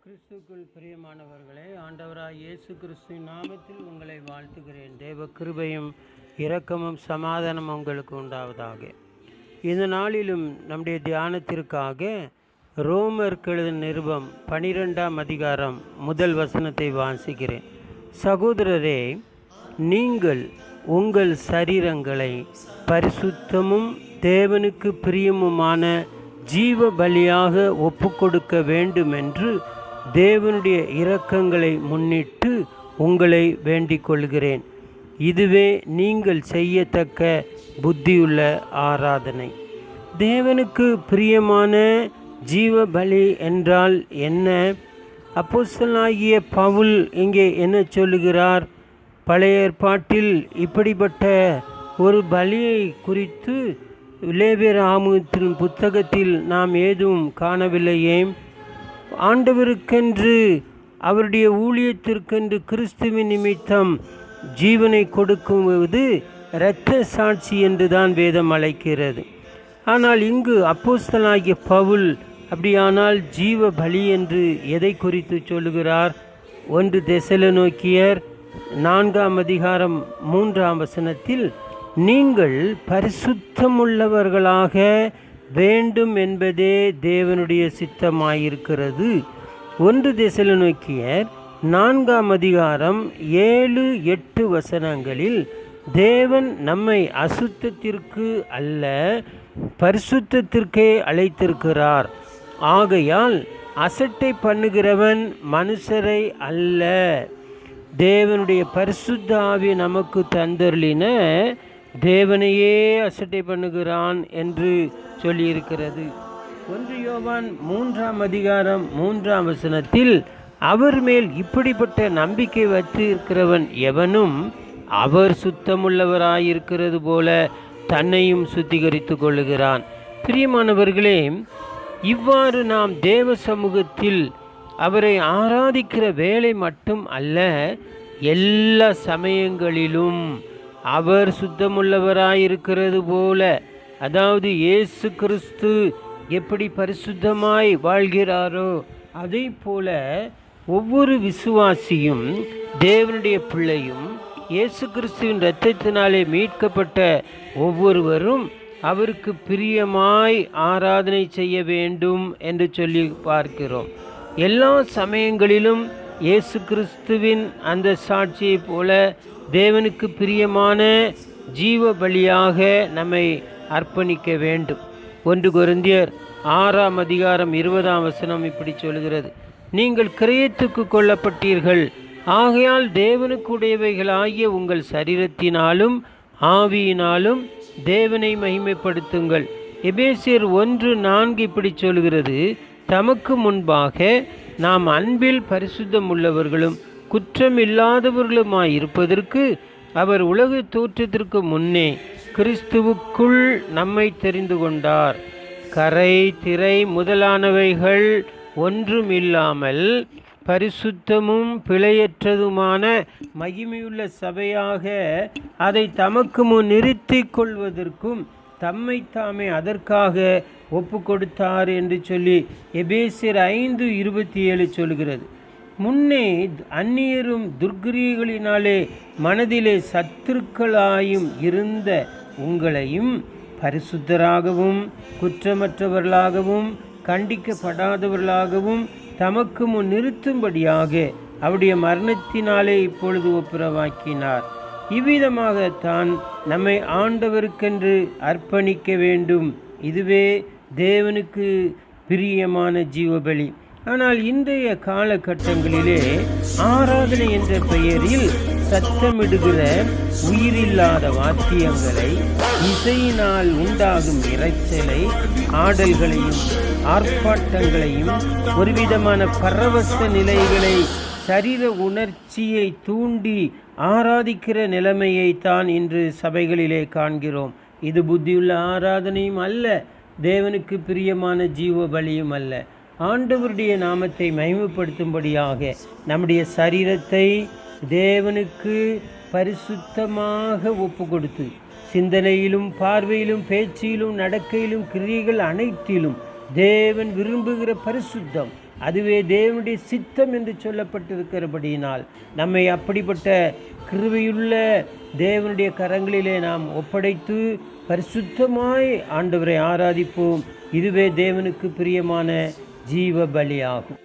கிறிஸ்துக்குள் பிரியமானவர்களே, ஆண்டவராய் இயேசு கிறிஸ்துவின் நாமத்தில் உங்களை வாழ்த்துகிறேன். தேவ கிருபையும் இரக்கமும் சமாதானம் உங்களுக்கு உண்டாவதாக. இந்த நாளிலும் நம்முடைய தியானத்திற்காக ரோமருக்கு எழுதின நிருபம் 12ஆம் அதிகாரம் முதல் வசனத்தை வாசிக்கிறேன். சகோதரரே, நீங்கள் உங்கள் சரீரங்களை பரிசுத்தமும் தேவனுக்கு பிரியமுமான ஜீவ பலியாக ஒப்புக்கொடுக்க வேண்டும் என்று தேவனுடைய இரக்கங்களை முன்னிட்டு உங்களை வேண்டிக் கொள்கிறேன். இதுவே நீங்கள் செய்யத்தக்க புத்தியுள்ள ஆராதனை. தேவனுக்கு பிரியமான ஜீவ பலி என்றால் என்ன? அப்போஸ்தலனாகிய பவுல் இங்கே என்ன சொல்லுகிறார்? பழைய ஏற்பாட்டில் இப்படிப்பட்ட ஒரு பலியை குறித்து லேவியர் ஆகமத்தின் புத்தகத்தில் நாம் ஏதும் காணவில்லையே. ஆண்டவருக்கென்று அவருடைய ஊழியத்திற்கென்று கிறிஸ்துவின் நிமித்தம் ஜீவனை கொடுக்கும்போது இரத்த சாட்சி என்று தான் வேதம் அழைக்கிறது. ஆனால் இங்கு அப்போஸ்தலனாகிய பவுல் அப்படியானால் ஜீவ பலி என்று எதை குறித்து சொல்லுகிறார்? 1 தெசலோனிக்கேயர் 4ஆம் அதிகாரம் 3ஆம் வசனத்தில் நீங்கள் பரிசுத்தமுள்ளவர்களாக வேண்டும் என்பதே தேவனுடைய சித்தமாயிருக்கிறது. 1 தெசலோனிக்கேயர் 4ஆம் அதிகாரம் 7-8 வசனங்களில் தேவன் நம்மை அசுத்தத்திற்கு அல்ல பரிசுத்தத்திற்கே அழைத்திருக்கிறார். ஆகையால் அசட்டை பண்ணுகிறவன் மனுஷரை அல்ல, தேவனுடைய பரிசுத்த ஆவி நமக்கு தந்தருளின தேவனையே அசட்டை பண்ணுகிறான் என்று சொல்லியிருக்கிறது. 1 யோவான் 3ஆம் அதிகாரம் 3ஆம் வசனத்தில் அவர் மேல் இப்படிப்பட்ட நம்பிக்கை வைத்திருக்கிறவன் எவனும் அவர் சுத்தமுள்ளவராயிருக்கிறது போல தன்னையும் சுத்திகரித்து கொள்ளுகிறான். பிரியமானவர்களே, இவ்வாறு நாம் தேவ சமூகத்தில் அவரை ஆராதிக்கிற வேலை மட்டும் அல்ல, எல்லா சமயங்களிலும் அவர் சுத்தமுள்ளவராயிருக்கிறது போல, அதாவது இயேசு கிறிஸ்து எப்படி பரிசுத்தமாய் வாழ்கிறாரோ அதை போல ஒவ்வொரு விசுவாசியும் தேவனுடைய பிள்ளையும் இயேசு கிறிஸ்துவின் இரத்தத்தினாலே மீட்கப்பட்ட ஒவ்வொருவரும் அவருக்கு பிரியமாய் ஆராதனை செய்ய வேண்டும் என்று சொல்லி பார்க்கிறோம். எல்லா சமயங்களிலும் இயேசு கிறிஸ்துவின் அந்த சாட்சியை போல தேவனுக்கு பிரியமான ஜீவ பலியாக நம்மை அர்ப்பணிக்க வேண்டும். 1 கொரிந்தியர் 6ஆம் அதிகாரம் 20ஆம் வசனம் இப்படி சொல்கிறது, நீங்கள் கிரயத்துக்கு கொள்ளப்பட்டீர்கள், ஆகையால் தேவனுக்குடையவைகளாகிய உங்கள் சரீரத்தினாலும் ஆவியினாலும் தேவனை மகிமைப்படுத்துங்கள். எபேசியர் 1:4 இப்படி சொல்கிறது, தமக்கு முன்பாக நாம் அன்பில் பரிசுத்தம் உள்ளவர்களும் குற்றமில்லாதவர்களுமாயிருப்பதற்கு அவர் உலக தோற்றத்திற்கு முன்னே கிறிஸ்துவுக்குள் நம்மை தெரிந்து கொண்டார். கரை திரை முதலானவைகள் ஒன்றுமில்லாமல் பரிசுத்தமும் பிழையற்றதுமான மகிமையுள்ள சபையாக அதை தமக்கு முன் நிறுத்திக் கொள்வதற்கும் தம்மை தாமே அதற்காக ஒப்பு கொடுத்தார் என்று சொல்லி எபேசியர் 5:27 சொல்கிறது. முன்னே அந்நியரும் துர்க்கிரியைகளினாலே மனதிலே சத்துருக்களாயும் இருந்த உங்களையும் பரிசுத்தராகவும் குற்றமற்றவர்களாகவும் கண்டிக்கப்படாதவர்களாகவும் தமக்கு முன் நிறுத்தும்படியாக அவருடைய மரணத்தினாலே இப்பொழுது ஒப்புரவாக்கினார். இவ்விதமாக தான் நம்மை ஆண்டவருக்கென்று அர்ப்பணிக்க வேண்டும். இதுவே தேவனுக்கு பிரியமான ஜீவபலி. ஆனால் இன்றைய காலகட்டங்களிலே ஆராதனை என்ற பெயரில் சத்தமிடுகிற உயிரில்லாத வாத்தியங்களை, இசையினால் உண்டாகும் இரைச்சலை, ஆடல்களையும் ஆர்ப்பாட்டங்களையும் ஒருவிதமான பரவச நிலைகளை சரீர உணர்ச்சியை தூண்டி ஆராதிக்கிற நிலைமையை தான் இன்று சபைகளிலே காண்கிறோம். இது புத்தியுள்ள ஆராதனையும் அல்ல, தேவனுக்கு பிரியமான ஜீவ பலியும் அல்ல. ஆண்டவருடைய நாமத்தை மகிமைப்படுத்தும்படியாக நம்முடைய சரீரத்தை தேவனுக்கு பரிசுத்தமாக ஒப்பு கொடுத்து சிந்தனையிலும் பார்வையிலும் பேச்சிலும் நடக்கையிலும் கிரியைகள் அனைத்திலும் தேவன் விரும்புகிற பரிசுத்தம் அதுவே தேவனுடைய சித்தம் என்று சொல்லப்பட்டிருக்கிறபடியினால் நம்மை அப்படிப்பட்ட கிருபையுள்ள தேவனுடைய கரங்களிலே நாம் ஒப்படைத்து பரிசுத்தமாய் ஆண்டவரை ஆராதிப்போம். இதுவே தேவனுக்கு பிரியமான ஜீவ பலியாகும்.